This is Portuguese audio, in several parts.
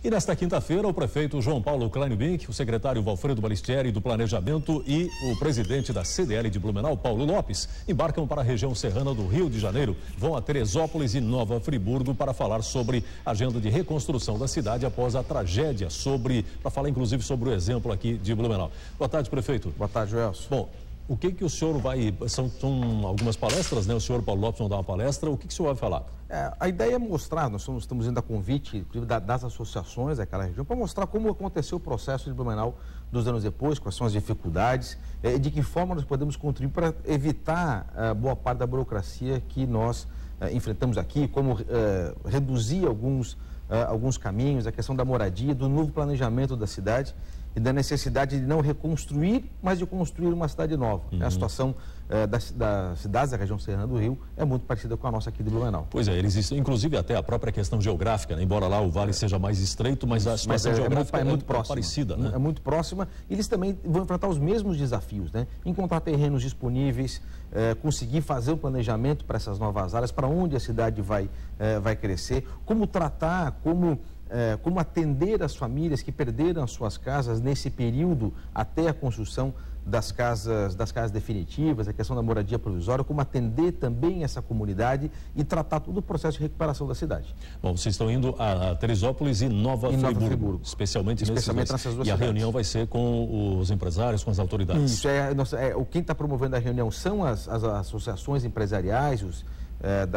E nesta quinta-feira, o prefeito João Paulo Kleinbink, o secretário Valfredo Balistieri do Planejamento e o presidente da CDL de Blumenau, Paulo Lopes, embarcam para a região serrana do Rio de Janeiro, vão a Teresópolis e Nova Friburgo para falar sobre a agenda de reconstrução da cidade após a tragédia, para falar inclusive sobre o exemplo aqui de Blumenau. Boa tarde, prefeito. Boa tarde, Joelson. Bom, o que o senhor vai... São algumas palestras, né? O senhor Paulo Lopes vai dar uma palestra. O que o senhor vai falar? A ideia é mostrar, nós estamos indo a convite das associações daquela região para mostrar como aconteceu o processo de Blumenau 2 anos depois, quais são as dificuldades, de que forma nós podemos contribuir para evitar boa parte da burocracia que nós enfrentamos aqui, como reduzir alguns caminhos, a questão da moradia, do novo planejamento da cidade e da necessidade de não reconstruir, mas de construir uma cidade nova. A situação das cidades da região serrana do Rio é muito parecida com a nossa aqui de Blumenau. Pois é, eles inclusive até a própria questão geográfica, né? Embora lá o vale seja mais estreito, mas a situação geográfica é muito próxima, parecida, né? É muito próxima. E eles também vão enfrentar os mesmos desafios, né? Encontrar terrenos disponíveis, conseguir fazer o planejamento para essas novas áreas, para onde a cidade vai crescer, como tratar, como atender as famílias que perderam as suas casas nesse período até a construção das casas definitivas, a questão da moradia provisória, como atender também essa comunidade e tratar todo o processo de recuperação da cidade. Bom, vocês estão indo a Teresópolis e Nova Friburgo, especialmente nessas duas cidades. A reunião vai ser com os empresários, com as autoridades. Isso, quem está promovendo a reunião são as associações empresariais,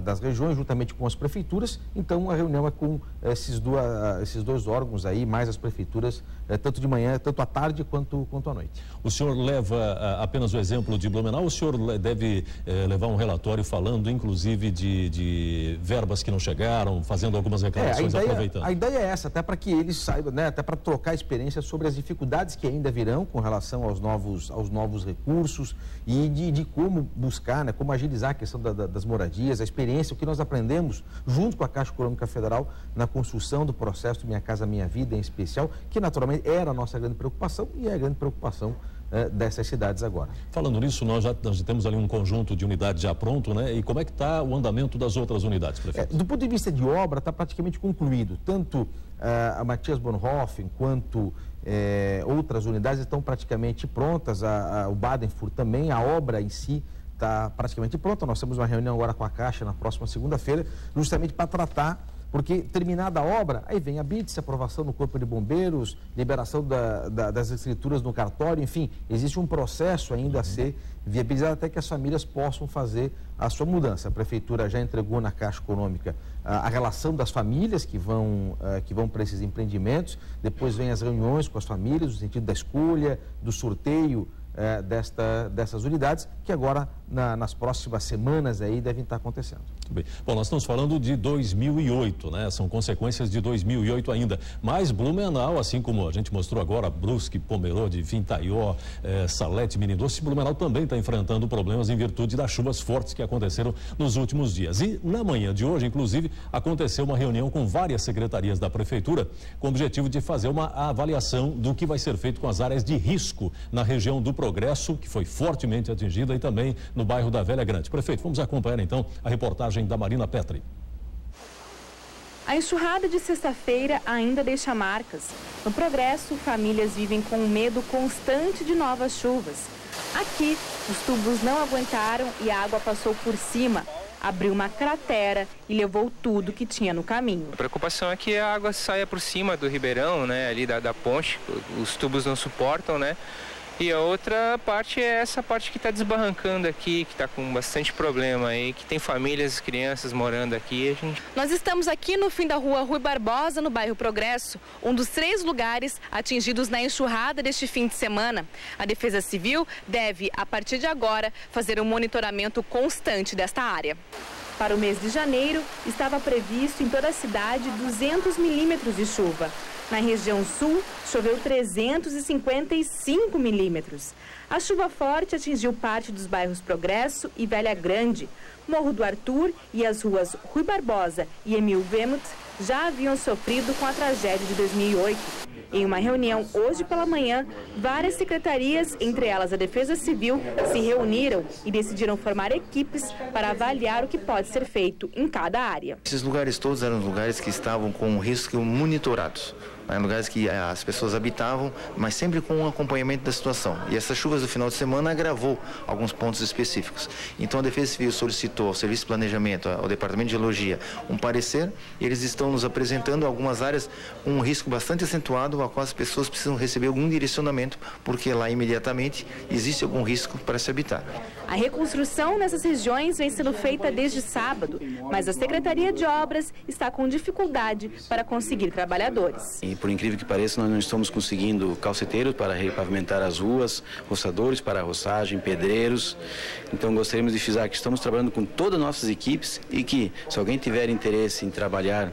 das regiões, juntamente com as prefeituras. Então a reunião é com esses dois órgãos aí, mais as prefeituras, tanto de manhã, tanto à tarde quanto à noite. O senhor leva apenas o exemplo de Blumenau, ou o senhor deve levar um relatório falando inclusive de verbas que não chegaram, fazendo algumas reclamações, aproveitando? A ideia é essa, até para que eles saibam, né, até para trocar experiências sobre as dificuldades que ainda virão com relação aos novos recursos e de como buscar, né, como agilizar a questão das moradias, a experiência, o que nós aprendemos junto com a Caixa Econômica Federal na construção do processo Minha Casa Minha Vida, em especial, que naturalmente era a nossa grande preocupação e é a grande preocupação dessas cidades agora. Falando nisso, nós já temos ali um conjunto de unidades já pronto, né? E como é que está o andamento das outras unidades, prefeito? Do ponto de vista de obra, está praticamente concluído. Tanto a Matias Bonhoeffer quanto outras unidades estão praticamente prontas, o Badenfurt também, a obra em si está praticamente pronta. Nós temos uma reunião agora com a Caixa na próxima segunda-feira, justamente para tratar, porque terminada a obra, aí vem a BITS, aprovação no Corpo de Bombeiros, liberação das escrituras no cartório, enfim, existe um processo ainda a ser viabilizado até que as famílias possam fazer a sua mudança. A Prefeitura já entregou na Caixa Econômica a relação das famílias que vão para esses empreendimentos, depois vem as reuniões com as famílias, no sentido da escolha, do sorteio dessas unidades, que agora, nas próximas semanas aí, devem estar acontecendo. Muito bem. Bom, nós estamos falando de 2008, né? São consequências de 2008 ainda. Mas Blumenau, assim como a gente mostrou agora, Brusque, Pomerode, Vintaió, Salete, Menidoce, Blumenau também está enfrentando problemas em virtude das chuvas fortes que aconteceram nos últimos dias. E na manhã de hoje, inclusive, aconteceu uma reunião com várias secretarias da Prefeitura com o objetivo de fazer uma avaliação do que vai ser feito com as áreas de risco na região do Progresso, que foi fortemente atingida, e também no bairro da Velha Grande. Prefeito, vamos acompanhar então a reportagem da Marina Petri. A enxurrada de sexta-feira ainda deixa marcas. No Progresso, famílias vivem com um medo constante de novas chuvas. Aqui, os tubos não aguentaram e a água passou por cima. Abriu uma cratera e levou tudo que tinha no caminho. A preocupação é que a água saia por cima do ribeirão, né, ali da ponte. Os tubos não suportam, né? E a outra parte é essa parte que está desbarrancando aqui, que está com bastante problema aí, que tem famílias, crianças morando aqui. Nós estamos aqui no fim da rua Rui Barbosa, no bairro Progresso, um dos 3 lugares atingidos na enxurrada deste fim de semana. A Defesa Civil deve, a partir de agora, fazer um monitoramento constante desta área. Para o mês de janeiro, estava previsto em toda a cidade 200 milímetros de chuva. Na região sul, choveu 355 milímetros. A chuva forte atingiu parte dos bairros Progresso e Velha Grande. Morro do Arthur e as ruas Rui Barbosa e Emil Wemuth já haviam sofrido com a tragédia de 2008. Em uma reunião hoje pela manhã, várias secretarias, entre elas a Defesa Civil, se reuniram e decidiram formar equipes para avaliar o que pode ser feito em cada área. Esses lugares todos eram lugares que estavam com risco monitorados. Lugares que as pessoas habitavam, mas sempre com um acompanhamento da situação. E essas chuvas do final de semana agravou alguns pontos específicos. Então a Defesa Civil solicitou ao Serviço de Planejamento, ao Departamento de Geologia, um parecer, e eles estão nos apresentando algumas áreas com um risco bastante acentuado, a qual as pessoas precisam receber algum direcionamento, porque lá imediatamente existe algum risco para se habitar. A reconstrução nessas regiões vem sendo feita desde sábado, mas a Secretaria de Obras está com dificuldade para conseguir trabalhadores. E por incrível que pareça, nós não estamos conseguindo calceteiros para repavimentar as ruas, roçadores para roçagem, pedreiros. Então gostaríamos de frisar que estamos trabalhando com todas as nossas equipes e que, se alguém tiver interesse em trabalhar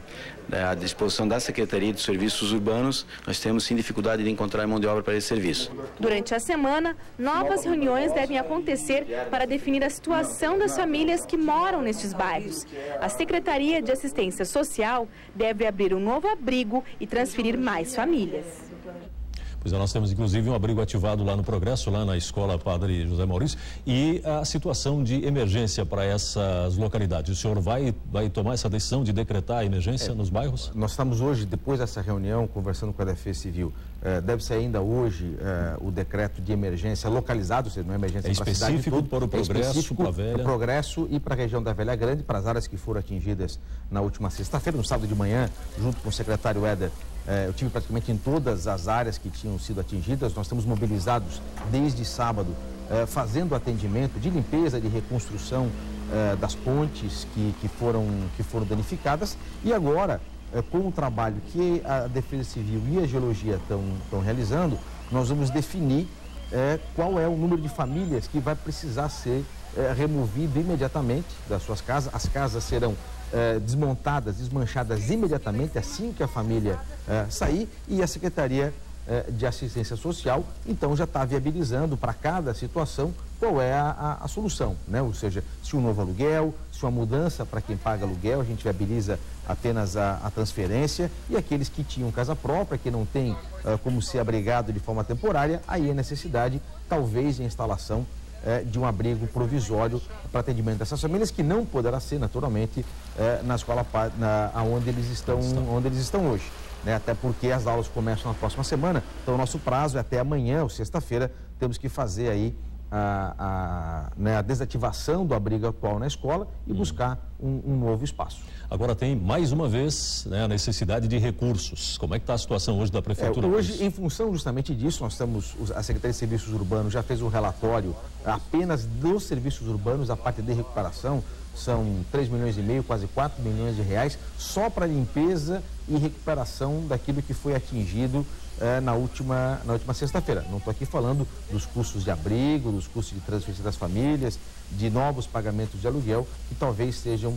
à disposição da Secretaria de Serviços Urbanos, nós temos sim dificuldade de encontrar mão de obra para esse serviço. Durante a semana, novas reuniões devem acontecer para definir a situação das famílias que moram nestes bairros. A Secretaria de Assistência Social deve abrir um novo abrigo e transferir mais famílias. Pois é, nós temos inclusive um abrigo ativado lá no Progresso, lá na Escola Padre José Maurício, e a situação de emergência para essas localidades. O senhor vai tomar essa decisão de decretar a emergência nos bairros? Nós estamos hoje, depois dessa reunião, conversando com a Defesa Civil. Deve ser ainda hoje o decreto de emergência localizado, ou seja, não é emergência para a cidade toda. Para o Progresso, para a Velha. Para o Progresso e para a região da Velha Grande, para as áreas que foram atingidas na última sexta-feira, no sábado de manhã, junto com o secretário Éder. Eu tive praticamente em todas as áreas que tinham sido atingidas. Nós estamos mobilizados desde sábado, fazendo atendimento de limpeza, de reconstrução das pontes que foram danificadas. E agora, com o trabalho que a Defesa Civil e a Geologia estão realizando, nós vamos definir qual é o número de famílias que vai precisar ser removido imediatamente das suas casas. As casas serão desmontadas, desmanchadas imediatamente assim que a família sair, e a Secretaria de Assistência Social então já está viabilizando para cada situação qual é a solução, né? Ou seja, se um novo aluguel, se uma mudança para quem paga aluguel, a gente viabiliza apenas a transferência, e aqueles que tinham casa própria, que não tem como ser abrigado de forma temporária, aí é necessidade talvez de instalação de um abrigo provisório para atendimento dessas famílias, que não poderá ser naturalmente na escola onde eles estão hoje, né? Até porque as aulas começam na próxima semana, então o nosso prazo é até amanhã ou sexta-feira. Temos que fazer aí a desativação do abrigo atual na escola e buscar um novo espaço. Agora tem mais uma vez, né, a necessidade de recursos. Como é que está a situação hoje da Prefeitura? Hoje, em função justamente disso, nós estamos, a Secretaria de Serviços Urbanos já fez um relatório apenas dos serviços urbanos, a parte de recuperação. São 3,5 milhões, quase 4 milhões de reais, só para limpeza e recuperação daquilo que foi atingido na última sexta-feira. Não estou aqui falando dos custos de abrigo, dos custos de transferência das famílias, de novos pagamentos de aluguel, que talvez sejam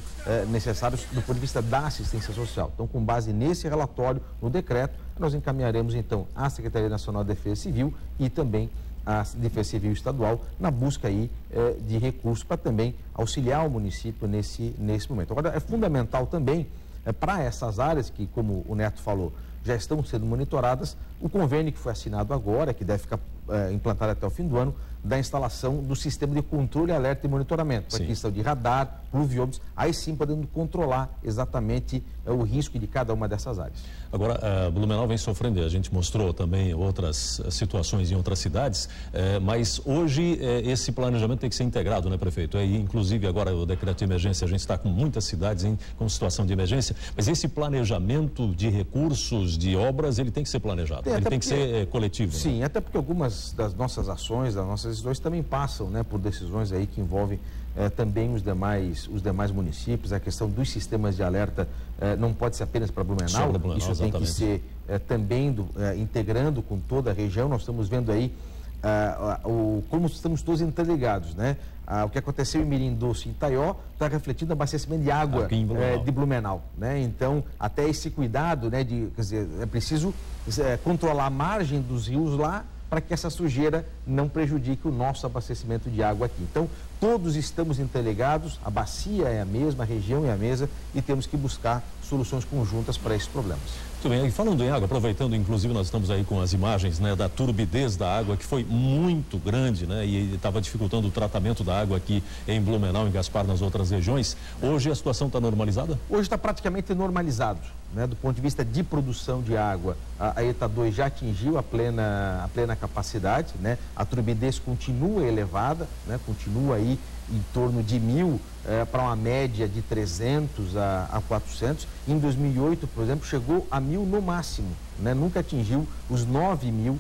necessários do ponto de vista da assistência social. Então, com base nesse relatório, no decreto, nós encaminharemos então à Secretaria Nacional de Defesa Civil e também a Defesa Civil Estadual na busca aí de recursos para também auxiliar o município nesse momento. Agora, é fundamental também para essas áreas que, como o Neto falou, já estão sendo monitoradas, o convênio que foi assinado agora, que deve ficar implantado até o fim do ano, da instalação do sistema de controle, alerta e monitoramento, para questão de radar, pluviômetros, aí sim podendo controlar exatamente o risco de cada uma dessas áreas. Agora, Blumenau vem sofrendo, a gente mostrou também outras situações em outras cidades, mas hoje esse planejamento tem que ser integrado, né, prefeito? Inclusive agora o decreto de emergência, a gente está com muitas cidades com situação de emergência, mas esse planejamento de recursos, de obras, ele tem que ser planejado, ele tem que ser coletivo. Sim, né? Até porque algumas das nossas ações, das nossas decisões também passam, né, por decisões aí que envolvem também os demais municípios. A questão dos sistemas de alerta não pode ser apenas para Blumenau, isso tem que ser também integrando com toda a região. Nós estamos vendo aí como estamos todos interligados, né? O que aconteceu em Mirim Doce e Itaió está refletindo o abastecimento de água de Blumenau, né? Então, até esse cuidado, né, quer dizer, é preciso controlar a margem dos rios lá, para que essa sujeira não prejudique o nosso abastecimento de água aqui. Então, todos estamos interligados, a bacia é a mesma, a região é a mesma, e temos que buscar soluções conjuntas para esses problemas. Muito bem, e falando em água, aproveitando, inclusive nós estamos aí com as imagens, né, da turbidez da água, que foi muito grande, né, e estava dificultando o tratamento da água aqui em Blumenau, em Gaspar, nas outras regiões. Hoje a situação está normalizada? Hoje está praticamente normalizado, né, do ponto de vista de produção de água. A ETA 2 já atingiu a plena capacidade, né, a turbidez continua elevada, né, continua aí em torno de 1.000 para uma média de 300 a 400. Em 2008, por exemplo, chegou a 1.000 no máximo, né? Nunca atingiu os 9.000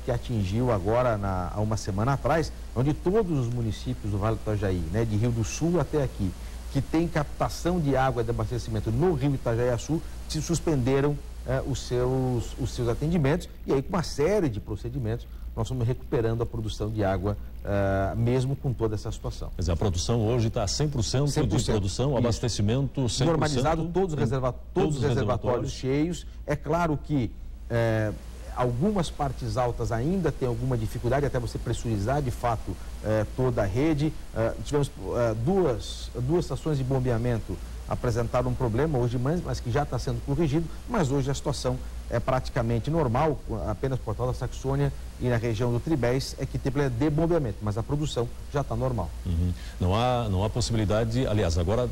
que atingiu agora há uma semana atrás, onde todos os municípios do Vale do Itajaí, né, de Rio do Sul até aqui, que tem captação de água de abastecimento no Rio Itajaiaçu, se suspenderam os seus atendimentos, e aí com uma série de procedimentos nós estamos recuperando a produção de água, mesmo com toda essa situação. Mas a produção hoje está 100% de produção, abastecimento 100%. Normalizado, todos os reservatórios cheios. É claro que algumas partes altas ainda têm alguma dificuldade, até você pressurizar de fato toda a rede. Tivemos duas estações de bombeamento apresentaram um problema hoje, mas que já está sendo corrigido, mas hoje a situação é praticamente normal, apenas por Portal da Saxônia e na região do Tribés é que tem problema de bombeamento, mas a produção já está normal. Uhum. Não há possibilidade, aliás, agora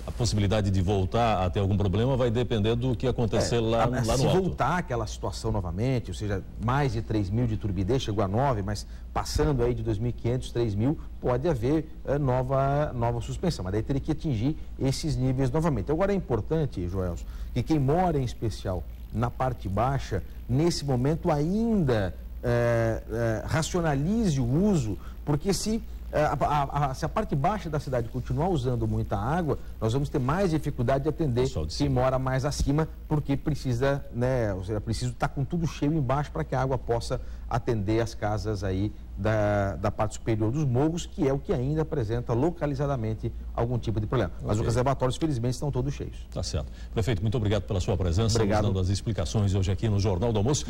a possibilidade de voltar a ter algum problema vai depender do que acontecer lá no alto. Se voltar aquela situação novamente, ou seja, mais de 3.000 de turbidez, chegou a 9, mas passando aí de 2.500, 3.000, pode haver nova suspensão, mas daí teria que atingir esses níveis novamente. Agora é importante, Joelson, que quem mora em especial na parte baixa, nesse momento ainda racionalize o uso, porque se a parte baixa da cidade continuar usando muita água, nós vamos ter mais dificuldade de atender quem mora mais acima, porque precisa, né, ou seja, precisa estar com tudo cheio embaixo para que a água possa atender as casas aí da parte superior dos morros, que é o que ainda apresenta localizadamente algum tipo de problema. Mas os reservatórios, felizmente, estão todos cheios. Tá certo. Prefeito, muito obrigado pela sua presença, nos dando as explicações hoje aqui no Jornal do Almoço.